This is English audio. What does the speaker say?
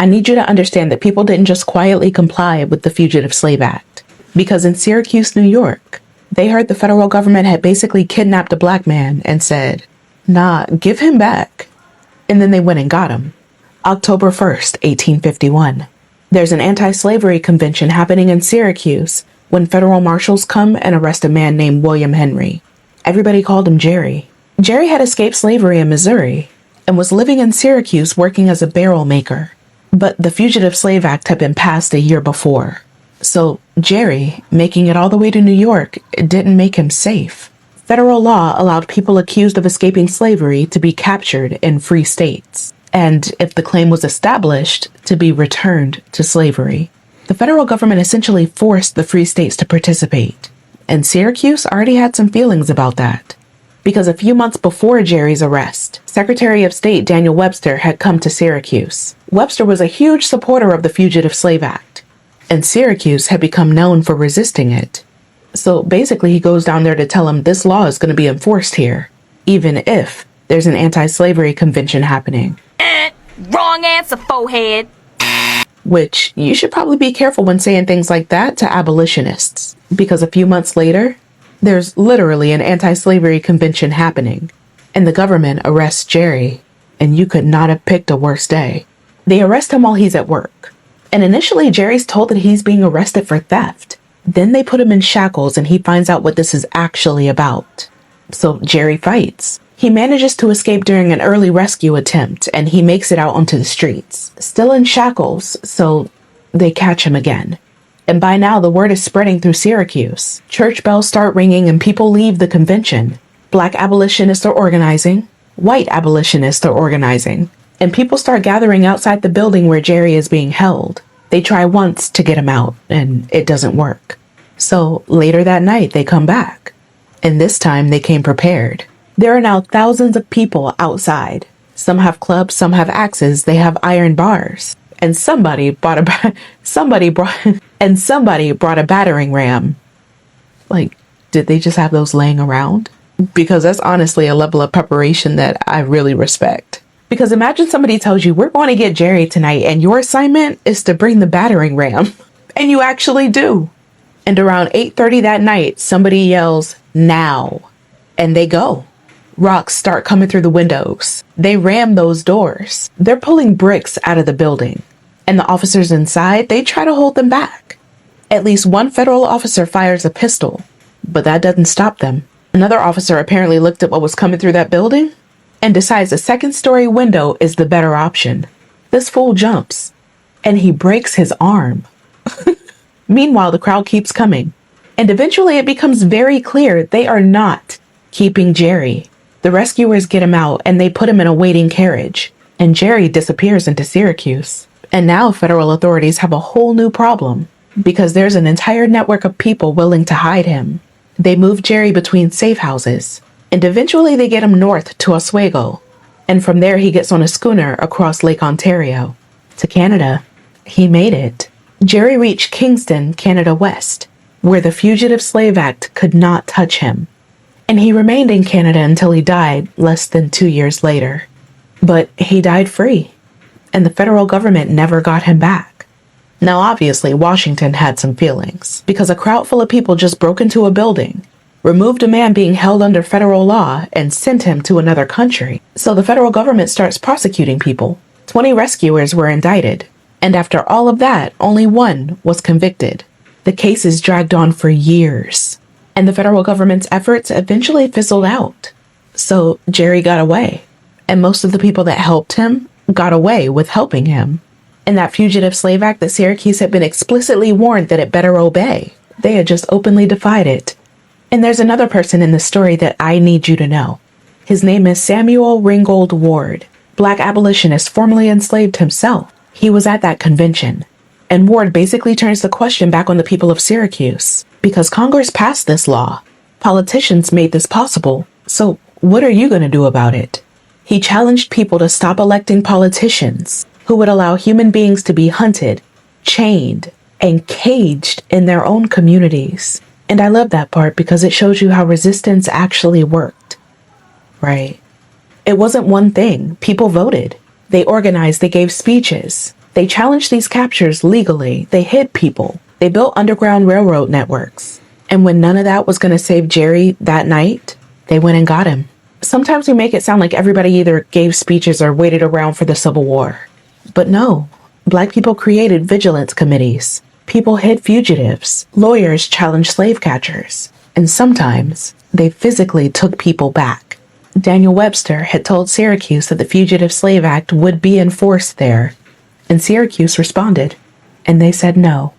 I need you to understand that people didn't just quietly comply with the Fugitive Slave Act. Because in Syracuse, New York, they heard the federal government had basically kidnapped a black man and said, nah, give him back. And then they went and got him. October 1st, 1851. There's an anti-slavery convention happening in Syracuse when federal marshals come and arrest a man named William Henry. Everybody called him Jerry. Jerry had escaped slavery in Missouri and was living in Syracuse working as a barrel maker. But the Fugitive Slave Act had been passed a year before. So Jerry, making it all the way to New York, didn't make him safe. Federal law allowed people accused of escaping slavery to be captured in free states, and if the claim was established, to be returned to slavery. The federal government essentially forced the free states to participate, and Syracuse already had some feelings about that. Because a few months before Jerry's arrest, Secretary of State Daniel Webster had come to Syracuse. Webster was a huge supporter of the Fugitive Slave Act, and Syracuse had become known for resisting it. So basically he goes down there to tell him this law is going to be enforced here, even if there's an anti-slavery convention happening. Wrong answer, forehead. Which you should probably be careful when saying things like that to abolitionists, because a few months later, there's literally an anti-slavery convention happening, and the government arrests Jerry, and you could not have picked a worse day. They arrest him while he's at work, and initially Jerry's told that he's being arrested for theft. Then they put him in shackles and he finds out what this is actually about. So Jerry fights. He manages to escape during an early rescue attempt and he makes it out onto the streets. Still in shackles, so they catch him again. And by now the word is spreading through Syracuse. Church bells start ringing and people leave the convention. Black abolitionists are organizing. White abolitionists are organizing. And people start gathering outside the building where Jerry is being held. They try once to get him out, and it doesn't work. So later that night, they come back. And this time, they came prepared. There are now thousands of people outside. Some have clubs, some have axes, they have iron bars. And somebody brought a battering ram. Like, did they just have those laying around? Because that's honestly a level of preparation that I really respect. Because imagine somebody tells you, we're going to get Jerry tonight and your assignment is to bring the battering ram. And you actually do. And around 8:30 that night, somebody yells, now. And they go. Rocks start coming through the windows. They ram those doors. They're pulling bricks out of the building. And the officers inside, they try to hold them back. At least one federal officer fires a pistol. But that doesn't stop them. Another officer apparently looked at what was coming through that building and decides a second-story window is the better option. This fool jumps, and he breaks his arm. Meanwhile, the crowd keeps coming, and eventually it becomes very clear they are not keeping Jerry. The rescuers get him out, and they put him in a waiting carriage, and Jerry disappears into Syracuse. And now federal authorities have a whole new problem, because there's an entire network of people willing to hide him. They move Jerry between safe houses, and eventually they get him north to Oswego, and from there he gets on a schooner across Lake Ontario to Canada. He made it. Jerry reached Kingston, Canada West, where the Fugitive Slave Act could not touch him, and he remained in Canada until he died less than 2 years later. But he died free, and the federal government never got him back. Now obviously Washington had some feelings, because a crowd full of people just broke into a building, removed a man being held under federal law, and sent him to another country. So the federal government starts prosecuting people. 20 rescuers were indicted, and after all of that, only one was convicted. The cases dragged on for years, and the federal government's efforts eventually fizzled out. So Jerry got away, and most of the people that helped him got away with helping him. In that Fugitive Slave Act that Syracuse had been explicitly warned that it better obey, they had just openly defied it. And there's another person in the story that I need you to know. His name is Samuel Ringgold Ward, Black abolitionist formerly enslaved himself. He was at that convention. And Ward basically turns the question back on the people of Syracuse, because Congress passed this law. Politicians made this possible. So what are you going to do about it? He challenged people to stop electing politicians who would allow human beings to be hunted, chained, and caged in their own communities. And I love that part because it shows you how resistance actually worked, right? It wasn't one thing. People voted. They organized. They gave speeches. They challenged these captures legally. They hid people. They built underground railroad networks. And when none of that was going to save Jerry that night, they went and got him. Sometimes we make it sound like everybody either gave speeches or waited around for the Civil War. But no, Black people created vigilance committees. People hid fugitives. Lawyers challenged slave catchers. And sometimes they physically took people back. Daniel Webster had told Syracuse that the Fugitive Slave Act would be enforced there. And Syracuse responded. And they said no.